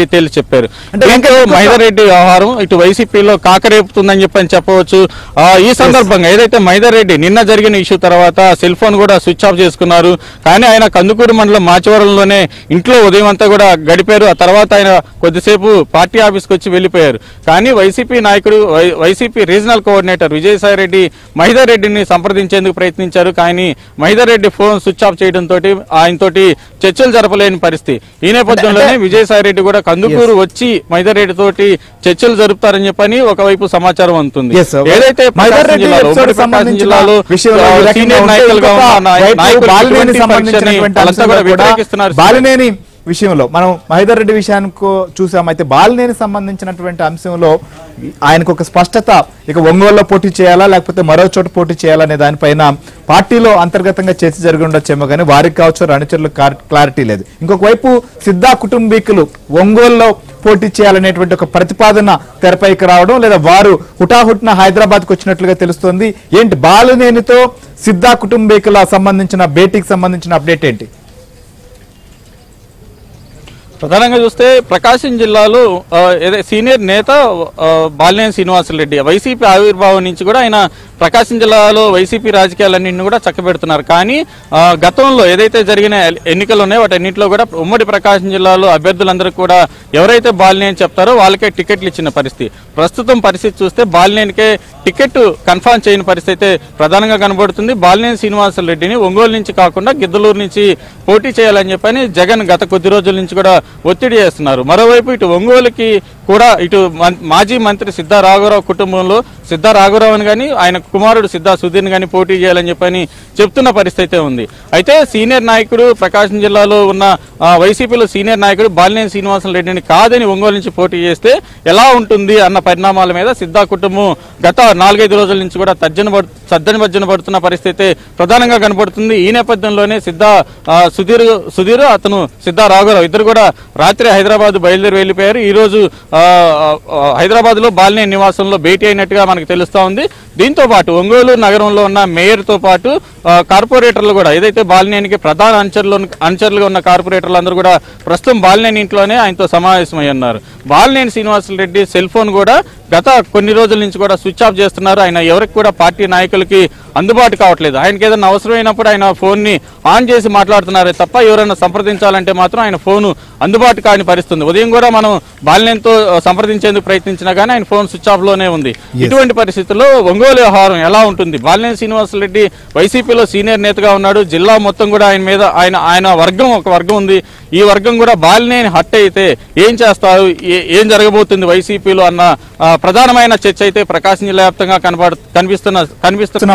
Details చెప్పారు. దీంతో మైదారెడ్డి వ్యవహారం ఇటు వైసీపీలో కాకరేపుతుందని చెప్పవచ్చు. ఈ సందర్భంగా ఏదైతే మైదారెడ్డి నిన్న జరిగిన ఇష్యూ తర్వాత సెల్ ఫోన్ కూడా స్విచ్ ఆఫ్ చేసుకున్నారు. కానీ ఆయన కందుకూరు మండలం మాచవరంలోనే ఇంట్లో ఉదయం అంతా కూడా గడిపారు. ఆ తర్వాత ఆయన కొద్దిసేపు పార్టీ ఆఫీస్కి వచ్చి వెళ్ళిపోయారు. కానీ వైసీపీ నాయకుడు వైసీపీ రీజనల్ కోఆర్డినేటర్ విజయసాయిరెడ్డి మైదారెడ్డిని సంప్రదించేందుకు ప్రయత్నించారు. కానీ మైదారెడ్డి ఫోన్ స్విచ్ ఆఫ్ చేయడంతో ఆయనతోటి చర్చలు జరపలేని పరిస్థితి. ఈ నేపథ్యంలోనే విజయసాయిరెడ్డి కూడా కందుకూరు వచ్చి మైదారెడ్డి తోటి చర్చలు జరుపుతారని చెప్పని ఒకవైపు సమాచారం అందుతుంది. ఏదైతే జిల్లాలో సీనియర్ నాయకులుగా బాలినేని విషయంలో మనం మైదారెడ్డి విషయానికి చూసాం. అయితే బాలినేని సంబంధించినటువంటి అంశంలో ఆయనకు ఒక స్పష్టత, ఇక ఒంగోలులో పోటీ చేయాలా లేకపోతే మరో చోట పోటీ చేయాలనే దానిపైన పార్టీలో అంతర్గతంగా చర్చ జరిగి ఉండొచ్చేమో కానీ వారికి కావచ్చు రణచరులు క్లారిటీ లేదు. ఇంకొక వైపు సిద్ధా కుటుంబీకులు ఒంగోలులో పోటీ చేయాలనేటువంటి ఒక ప్రతిపాదన తెరపైకి రావడం, లేదా వారు హుటాహుటిన హైదరాబాద్కు వచ్చినట్లుగా తెలుస్తోంది. ఏంటి బాలినేనితో సిద్ధా కుటుంబీకుల సంబంధించిన భేటీకి సంబంధించిన అప్డేట్ ఏంటి? ప్రధానంగా చూస్తే ప్రకాశం జిల్లాలో సీనియర్ నేత బాలినేని శ్రీనివాసరెడ్డి వైసీపీ ఆవిర్భావం నుంచి కూడా ఆయన ప్రకాశం జిల్లాలో వైసీపీ రాజకీయాలన్నింటినీ కూడా చక్కబెడుతున్నారు. కానీ గతంలో ఏదైతే జరిగిన ఎన్నికలు ఉన్నాయో వాటన్నింటిలో కూడా ఉమ్మడి ప్రకాశం జిల్లాలో అభ్యర్థులందరికీ కూడా ఎవరైతే బాలినేని చెప్తారో వాళ్ళకే టికెట్లు ఇచ్చిన పరిస్థితి. ప్రస్తుతం పరిస్థితి చూస్తే బాలినేనికే టికెట్ కన్ఫర్మ్ చేయని పరిస్థితి అయితే ప్రధానంగా కనబడుతుంది. బాలినేని శ్రీనివాసరెడ్డిని ఒంగోలు నుంచి కాకుండా గిద్దలూరు నుంచి పోటీ చేయాలని చెప్పని జగన్ గత కొద్ది రోజుల నుంచి కూడా ఒత్తిడి చేస్తున్నారు. మరోవైపు ఇటు ఒంగోలుకి కూడా ఇటు మాజీ మంత్రి సిద్ధా రాఘవరావు కుటుంబంలో సిద్ధా రాఘవరావుని కానీ ఆయన కుమారుడు సిద్ధా సుధీర్ని కానీ పోటీ చేయాలని చెప్పని చెప్తున్న పరిస్థితి ఉంది. అయితే సీనియర్ నాయకుడు ప్రకాశం జిల్లాలో ఉన్న వైసీపీలో సీనియర్ నాయకుడు బాలినేని శ్రీనివాసరెడ్డిని కాదని ఒంగోలు నుంచి పోటీ చేస్తే ఎలా ఉంటుంది అన్న పరిణామాల మీద సిద్ధా కుటుంబం గత 4-5 రోజుల నుంచి కూడా సద్దన పడుతున్న పరిస్థితి ప్రధానంగా కనపడుతుంది. ఈ నేపథ్యంలోనే సుధీర్ అతను సిద్ధా రాఘవరావు ఇద్దరు కూడా రాత్రి హైదరాబాద్ బయలుదేరి వెళ్ళిపోయారు. ఈ రోజు హైదరాబాద్ లో బాలినేని నివాసంలో భేటీ అయినట్టుగా మనకు తెలుస్తా ఉంది. దీంతో పాటు ఒంగోలు నగరంలో ఉన్న మేయర్ తో పాటు కార్పొరేటర్లు కూడా ఏదైతే బాలినేనికి ప్రధాన అనుచరులుగా ఉన్న కార్పొరేటర్లు అందరూ కూడా ప్రస్తుతం బాలినేని ఇంట్లోనే ఆయనతో సమావేశమై ఉన్నారు. బాలినేని శ్రీనివాసరెడ్డి సెల్ ఫోన్ కూడా గత కొన్ని రోజుల నుంచి కూడా స్విచ్ ఆఫ్ చేస్తున్నారు. ఆయన ఎవరికి కూడా పార్టీ నాయకులకి అందుబాటు కావట్లేదు. ఆయనకి ఏదైనా అవసరమైనప్పుడు ఆయన ఫోన్ ని ఆన్ చేసి మాట్లాడుతున్నారే తప్ప ఎవరైనా సంప్రదించాలంటే మాత్రం ఆయన ఫోన్ అందుబాటు కాని పరిస్థితుంది. ఉదయం కూడా మనం బాలినేనితో సంప్రదించేందుకు ప్రయత్నించినా కానీ ఆయన ఫోన్ స్విచ్ ఆఫ్ లోనే ఉంది. ఇటువంటి పరిస్థితుల్లో ఒంగోలు వ్యవహారం ఎలా ఉంటుంది? బాలినేని శ్రీనివాసరెడ్డి వైసీపీలో సీనియర్ నేతగా ఉన్నాడు. జిల్లా మొత్తం కూడా ఆయన మీద ఆయన వర్గం ఒక వర్గం ఉంది. ఈ వర్గం కూడా బాలినేని హట్ అయితే ఏం చేస్తారు, ఏం జరగబోతుంది వైసీపీలో అన్న ప్రధానమైన చర్చ అయితే ప్రకాశం జిల్లా వ్యాప్తంగా కనిపిస్తున్న